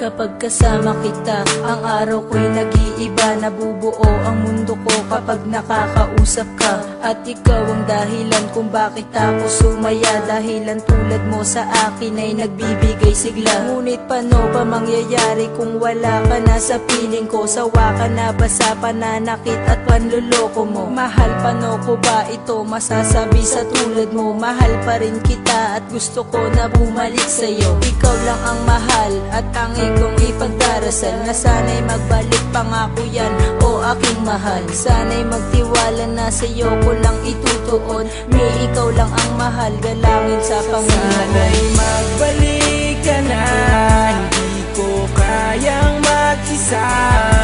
Kapag kasama kita, ang araw ko'y nag-iiba. Nabubuo ang mundo ko kapag nakakausap ka. At ikaw ang dahilan kung bakit ako sumaya. Dahilan tulad mo sa akin ay nagbibigay sigla. Ngunit paano pa mangyayari kung wala ka na sa piling ko? Sawa ka na ba sa pananakit at panluloko mo? Mahal, paano ko ba ito masasabi sa tulad mo? Mahal pa rin kita at gusto ko na bumalik sa'yo. Ikaw lang ang mahal at tangi kong ipagdarasal na sana'y magbalik, pangako yan o aking mahal. Sana'y magtiwala na sa'yo ko lang itutuon. May ikaw lang ang mahal, galangin sa Panginoon. Sana'y magbalik ka na, hindi ko kayang mag-isa.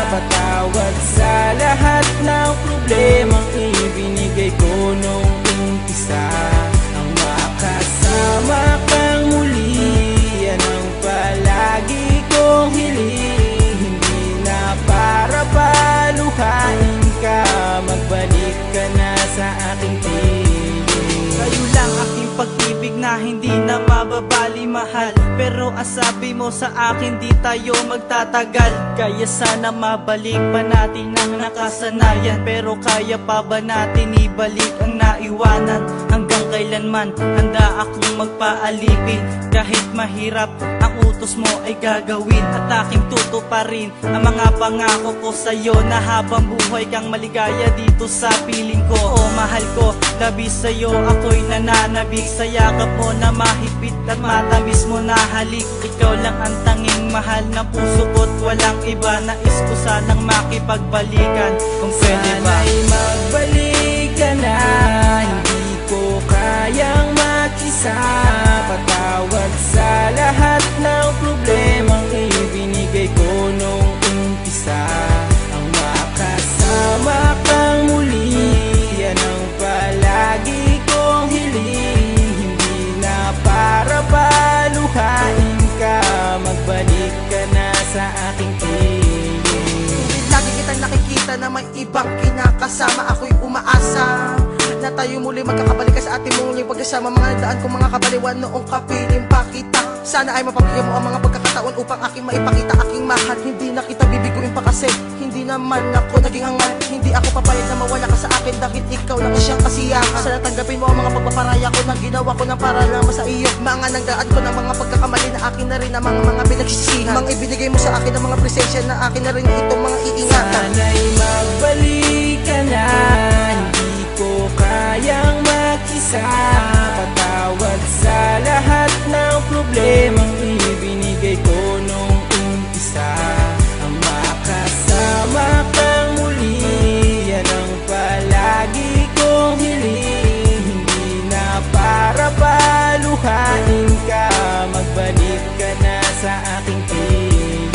Patawad sa lahat ng problemang ibinigay ko nung umpisa. Ang makasama kang muli, yan ang palagi kong hiling. Hindi na para paluhain ka, magbalik ka na sa aking piling. Kayo lang aking pag-ibig na hindi na mababali, mahal. Pero ang sabi mo sa akin, di tayo magtatagal. Kaya sana mabalik pa natin ang nakasanayan. Pero kaya pa ba natin ibalik ang naiwanan? Hanggang kailanman handa akong magpaalipin. Kahit mahirap ang utos mo ay gagawin. At aking tutuparin ang mga pangako ko sa'yo, na habang buhay kang maligaya dito sa piling ko. O mahal ko, labis sa'yo ako'y nananabik. Sa yakap mo na mahigpit at matamis mo na halik. Ikaw lang ang tanging mahal ng puso ko't walang iba. Nais ko sanang makipagbalikan kung pwede ba. Sana'y magbalik ka na, hindi ko kayang mag-isa. Patawad sa lahat ng problemang ibinigay ko nung umpisa. Ang makasama kang muli, yan ang palagi kong hiling. Hindi na para paluhain ka, magbalik ka na sa aking piling. Lagi kitang nakikita na may ibang kinakasama. Ako'y umaasa na tayo muli magkakabalik ka sa ating muling pagkasama. Mga nagdaan kong mga kabaliwan noong kapiling pa kita. Sana ay mapabigyan mo ang mga pagkakataon upang aking maipakita aking mahal. Hindi na kita bibiguin pa kasi hindi naman ako naging hangal. Hindi ako papayag na mawala ka sa akin dahil ikaw lang siyang kasiyahan. Sana tanggapin mo ang mga pagpaparaya ko na ginawa ko na para lang sa iyo. Mga nagdaan ko ng mga pagkakamali na akin na rin ang mga pinagsisihan. Mga ibinigay mo sa akin ng mga presensya na akin na rin itong mga iingatan. Sana'y magbalik ka na, hindi ko kayang mag-isa. Patawad sa lahat ng problemang ibinigay ko nung umpisa. Ang makasama kang muli, yan ang palagi kong hiling. Hindi na para paluhain ka, magbalik ka na sa aking piling.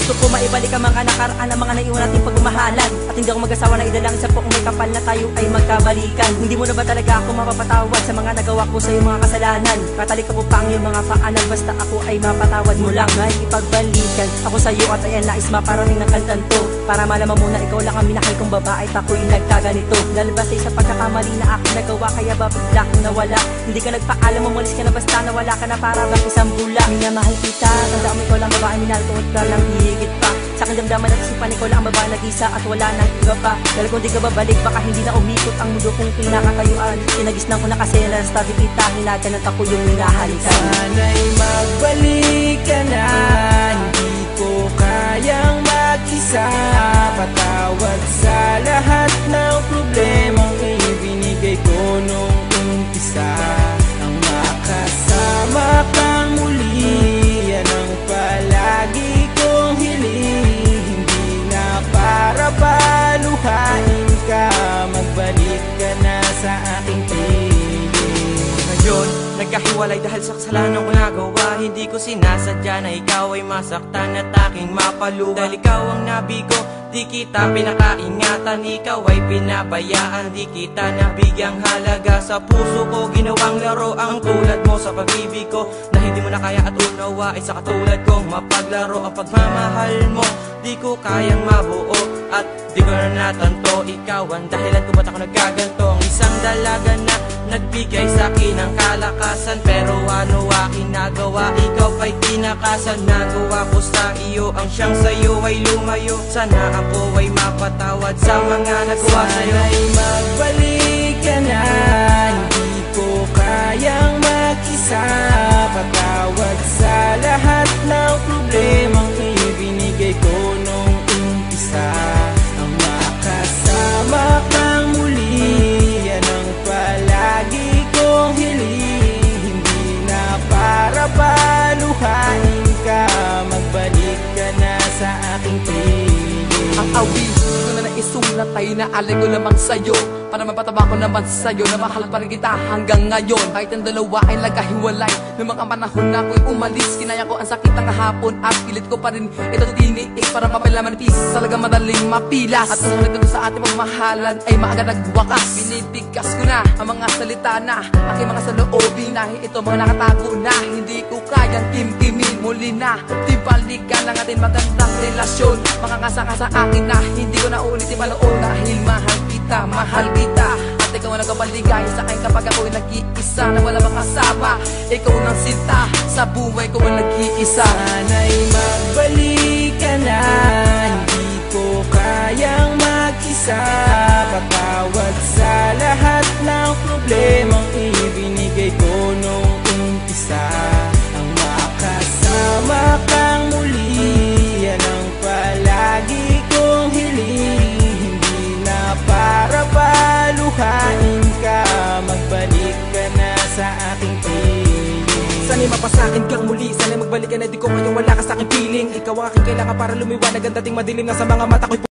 Gusto ko maibalik ang mga nakaraan, ang mga naiwan nating pagmamahalan. At hindi ako mag-asawa na idalangin sa kung may kapal na tayo ay magkabalikan. Hindi mo na ba talaga ako mapapatawad sa mga nagawa ko sa iyong mga kasalanan? Katalik ka po pang iyong mga paanan, basta ako ay mapatawad mo lang. May ipagbalikan ako sa iyo at ayan, nais maparating ng kantang to, para malaman mo na ikaw lang ang minahal kong babae at ako'y nagkaganito. Lalabas sa isang pagkakamali na aking nagawa, kaya ba bigla kong nawala? Hindi ka nagpaalam, umalis ka na basta nawala ka na para bang isang bula. Minamahal kita, tandaan mo ikaw lang babae, minahal ko at ikaw lang higit pa. Sa aking damdaman at isipan, ikaw lang ang babae nag-isa at wala nang iba pa. Dahil kung di ka babalik, baka hindi na umikot ang mundo kong kinakatayuan. Sinagisnan ko na kasi na tabi kita, hinagan at ako yung minahalikan. Sana'y magbalik ka na, hindi ko kayang mag-isa. Patawad sa lahat ng problemang ibinigay ko nung umpisa. Ang makasama kang muli, yan ang palagi kong hiling. Hindi na para paluhain ka, magbalik ka na sa aking piling. Ngayon, nagkahiwalay dahil sa kasalanan ko nagawa. Hindi ko sinasadya na ikaw ay masaktan at aking mapaluha. Dahil ikaw ang nabigo, di kita pinakaingatan. Ikaw ay pinabayaan, di kita nabigyang halaga. Sa puso ko ginawang laro ang tulad mo sa pag-ibig ko, na hindi mo na kaya at unawa ay sa katulad kong mapaglaro. Ang pagmamahal mo di ko kayang mabuo at di ko na natanto. Ikaw ang dahilan kung ba't ako nagkaganto. Ang isang dalaga na nagbigay sa'kin ng kalakasan. Pero ano aking nagawa, ikaw pa'y tinakasan. Nagawa ko sa iyo ang siyang sa'yo ay lumayo. Sana ako ay mapatawad sa mga nagawa sa'yo. Sana'y magbalik ka na, hindi ko kayang mag-isa. Patawad sa lahat ng problemang ibinigay ko nung umpisa. Ang makasama kang muli, yan ang palagi kong hiling. Hindi na para paluhain ka, magbalik ka na sa aking piling. Ang awit ko na naisulat ay naalay ko lamang sa'yo, para mapataba ko naman sa'yo na mahal pa rin kita hanggang ngayon. Kahit ang dalawa ay nagkahiwalay, noong mga panahon na ako'y umalis, kinaya ko ang sakit ng kahapon at pilit ko pa rin ito tiniis para mapalaman peace. Talaga madaling mapilas, at ang halaga sa ating pagmahalan ay maaga nagwakas. Binibigkas ko na ang mga salita na aking mga saloobin, dahil ito mga nakatago na hindi ko kayang kimkimin. Muli na timbalikan ang ating magandang relasyon, makangasa ka sa akin na hindi ko na ulitin panoon. Dahil mahal kita, mahal kita, at ikaw ang nagpapaligay sa akin kapag ako'y nag-iisa na wala mang kasama. Ikaw ng sinta sa buhay ko ang nag-iisa. Sana'y magbalik ka na, hindi ko kayang mag-isa. Patawad sa lahat ng problemang ibinigay ko nung umpisa. Ang makasama kang muli, yan ang palagi kong hiling. Hindi na para paluhain ka, magbalik ka na sa aking piling. Sana'y mapasakin kang muli, sana'y magbalik ka na, di ko ngayon wala ka sa aking piling. Ikaw ang aking kailangan para lumiwanag ang dating madilim na sa mga mata ko'y